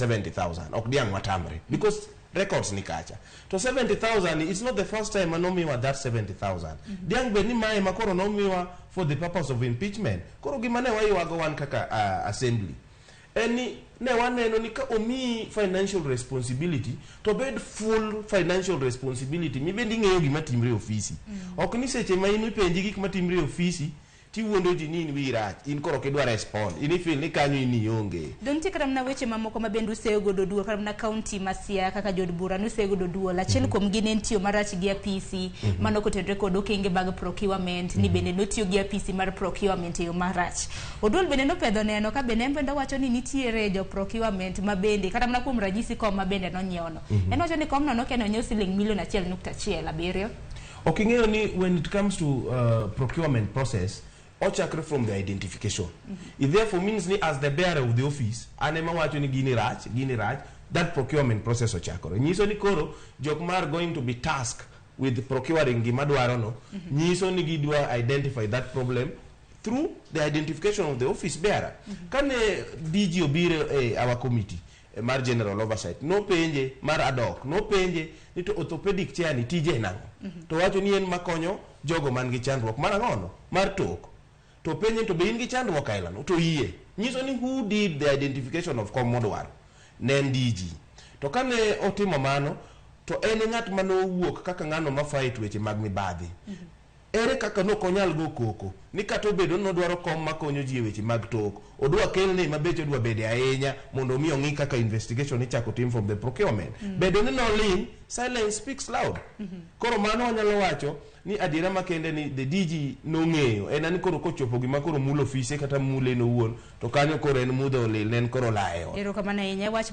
70,000 ok diang matamre because records ni kacha to 70,000 it's not the first time anomiwa that 70,000 diang be ni mae makoro nomiwa for the purpose of impeachment koro gimane waywago wan kaka assembly eni ne waneno ni ka omi financial responsibility to bed full financial responsibility mi bendi ng'eyo gima timre ofisi ok ni seche ma inu penji gik matimre ofisi ti wuondo ji ni wirach in koro kidwa respond ini feel ni kanyo ini onge don tikram na weche mamoko mabendu sego do duo kram na county masia kaka jod bura no sego do duo la chel kom ginen tiyo marach gi PC mano ko tendre ko dokenge bag procurement ni bende no tiyo gi PC mar procurement yo marach odol bende no pedho neno ka bende mpenda wacho ni nitiere jo procurement mabende kata mna kuom rajisi kom mabende no nyiewono en wacho ni kom no keno nyiew siling milion 1.1 abiriyo oking'eyo ni when it comes to procurement process ochakre from the identification. It therefore means ni as the bearer of the office, anema wacho ni gini rach, that procurement process ochakore. Nyiso ni koro jok mar going to be tasked with procuring gimadwaro no, nyiso ni gidwa identify that problem through the identification of the office bearer. Kane DG obire our committee mar general oversight no penje mar ad hoc no penje ni to orthopedic chair ni tije nango to wacho ni en makonyo jogo man gi chandruok mar angono mar tok to penye to be in gi chandruok ailano to yie nyiso ni who did the identification of commodore nen DG to kane otimo mano to en ng'at manowuok kaka ng'ano mafight weche mag mibadhi ere kaka no konyal go koko ni kato bedo no dwaro kom makonyo ji weche mag tok odwa kelne mabecho dwa bede ahinya mondo mi ongi kaka investigation ichako tim from the procurement bedo ni no ling silence speaks loud koro mano wanyalo wacho ni adiera makende ni the DG no ng'eyo en ani koro kochopo gima koro mulo ofise kata mule no wuon to kanyo koro en mudho olil nen koro layo ero kama na wach